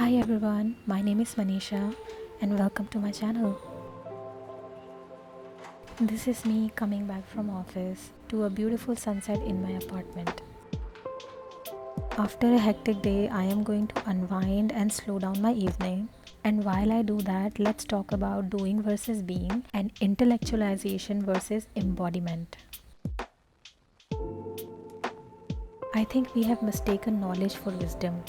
Hi everyone, my name is Manisha and welcome to my channel. This is me coming back from office to a beautiful sunset in my apartment. After a hectic day, I am going to unwind and slow down my evening. And while I do that, let's talk about doing versus being and intellectualization versus embodiment. I think we have mistaken knowledge for wisdom.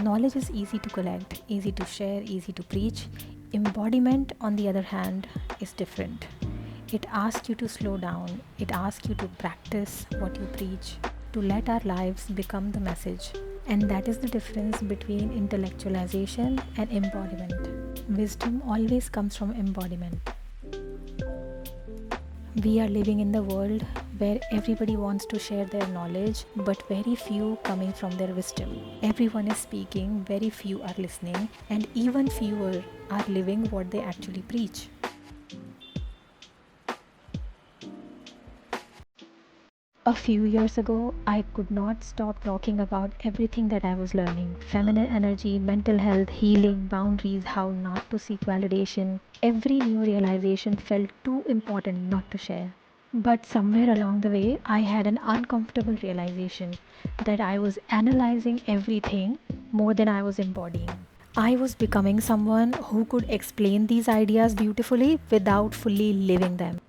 Knowledge is easy to collect, easy to share, easy to preach. Embodiment, on the other hand, is different. It asks you to slow down, it asks you to practice what you preach, to let our lives become the message. And that is the difference between intellectualization and embodiment. Wisdom always comes from embodiment. We are living in the world where everybody wants to share their knowledge, but very few coming from their wisdom. Everyone is speaking, very few are listening, and even fewer are living what they actually preach. A few years ago, I could not stop talking about everything that I was learning: feminine energy, mental health, healing, boundaries, how not to seek validation. Every new realization felt too important not to share. But somewhere along the way, I had an uncomfortable realization that I was analyzing everything more than I was embodying. I was becoming someone who could explain these ideas beautifully without fully living them.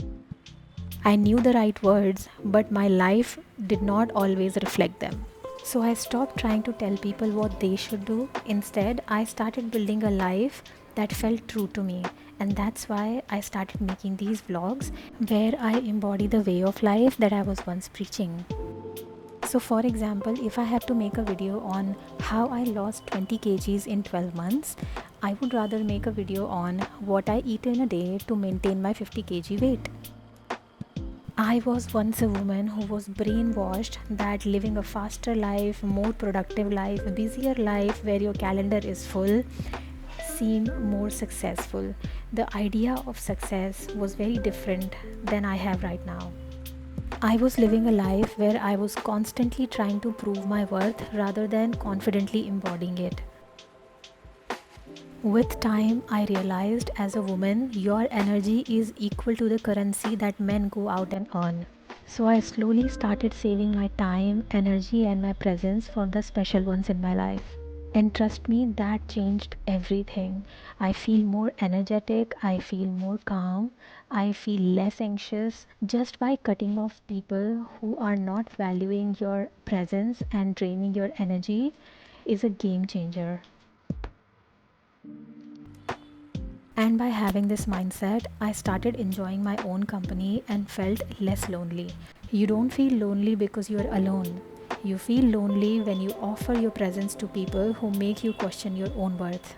I knew the right words, but my life did not always reflect them. So I stopped trying to tell people what they should do. Instead, I started building a life that felt true to me. And that's why I started making these vlogs where I embody the way of life that I was once preaching. So, for example, if I had to make a video on how I lost 20 kgs in 12 months, I would rather make a video on what I eat in a day to maintain my 50 kg weight. I was once a woman who was brainwashed that living a faster life, more productive life, busier life where your calendar is full seemed more successful. The idea of success was very different than I have right now. I was living a life where I was constantly trying to prove my worth rather than confidently embodying it. With time, I realized as a woman, your energy is equal to the currency that men go out and earn. So I slowly started saving my time, energy, and my presence for the special ones in my life. And trust me, that changed everything. I feel more energetic, I feel more calm, I feel less anxious just by cutting off people who are not valuing your presence and draining your energy is a game changer. And by having this mindset, I started enjoying my own company and felt less lonely. You don't feel lonely because you are alone. You feel lonely when you offer your presence to people who make you question your own worth.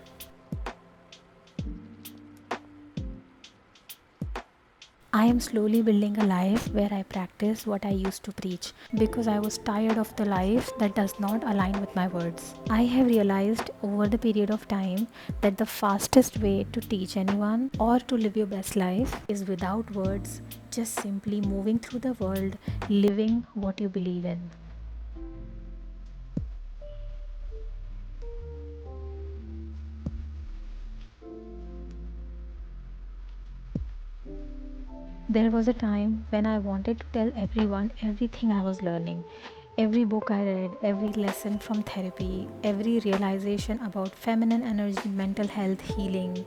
I am slowly building a life where I practice what I used to preach because I was tired of the life that does not align with my words. I have realized over the period of time that the fastest way to teach anyone or to live your best life is without words, just simply moving through the world, living what you believe in. There was a time when I wanted to tell everyone everything I was learning. Every book I read, every lesson from therapy, every realization about feminine energy, mental health, healing.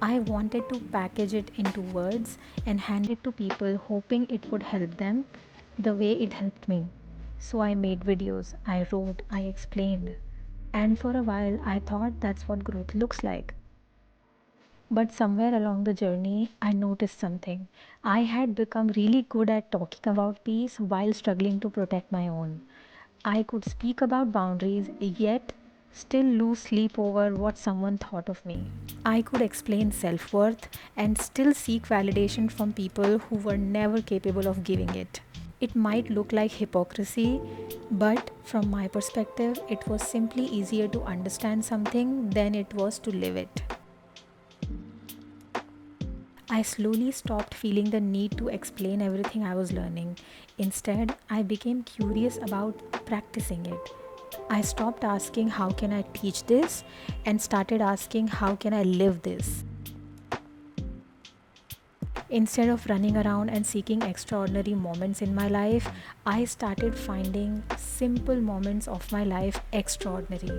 I wanted to package it into words and hand it to people, hoping it would help them the way it helped me. So I made videos, I wrote, I explained. And for a while, I thought that's what growth looks like. But somewhere along the journey, I noticed something. I had become really good at talking about peace while struggling to protect my own. I could speak about boundaries, yet still lose sleep over what someone thought of me. I could explain self worth and still seek validation from people who were never capable of giving it. It might look like hypocrisy, but from my perspective, it was simply easier to understand something than it was to live it. I slowly stopped feeling the need to explain everything I was learning. Instead, I became curious about practicing it. I stopped asking, how can I teach this? And started asking, how can I live this? Instead of running around and seeking extraordinary moments in my life, I started finding simple moments of my life extraordinary.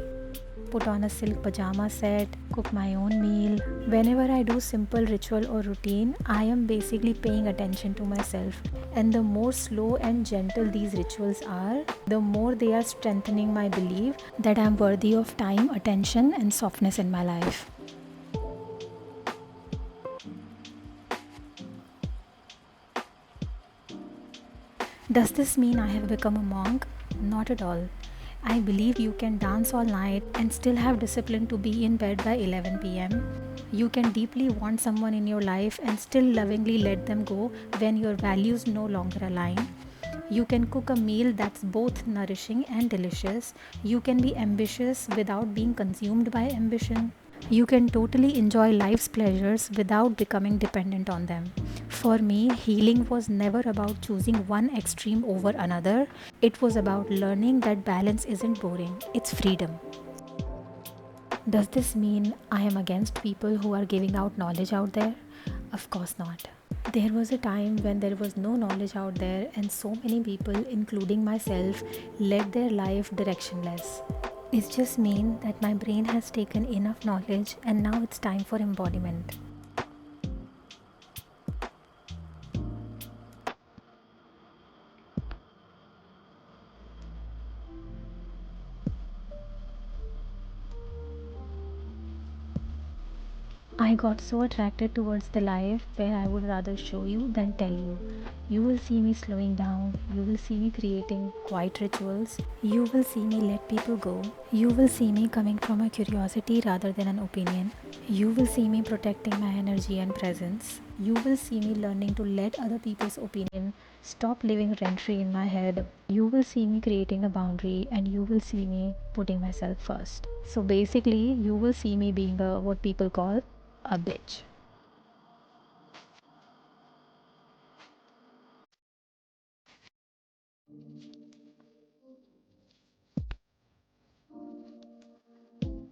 Put on a silk pajama set, cook my own meal. Whenever I do simple ritual or routine, I am basically paying attention to myself. And the more slow and gentle these rituals are, the more they are strengthening my belief that I am worthy of time, attention, and softness in my life. Does this mean I have become a monk? Not at all. I believe you can dance all night and still have discipline to be in bed by 11 pm. You can deeply want someone in your life and still lovingly let them go when your values no longer align. You can cook a meal that's both nourishing and delicious. You can be ambitious without being consumed by ambition. You can totally enjoy life's pleasures without becoming dependent on them. For me, healing was never about choosing one extreme over another. It was about learning that balance isn't boring, it's freedom. Does this mean I am against people who are giving out knowledge out there? Of course not. There was a time when there was no knowledge out there, and so many people, including myself, led their life directionless. It just means that my brain has taken enough knowledge and now it's time for embodiment. I got so attracted towards the life where I would rather show you than tell you. You will see me slowing down, you will see me creating quiet rituals, you will see me let people go, you will see me coming from a curiosity rather than an opinion, you will see me protecting my energy and presence, you will see me learning to let other people's opinion stop living rent free in my head, you will see me creating a boundary, and you will see me putting myself first. So basically, you will see me being a what people call a bitch.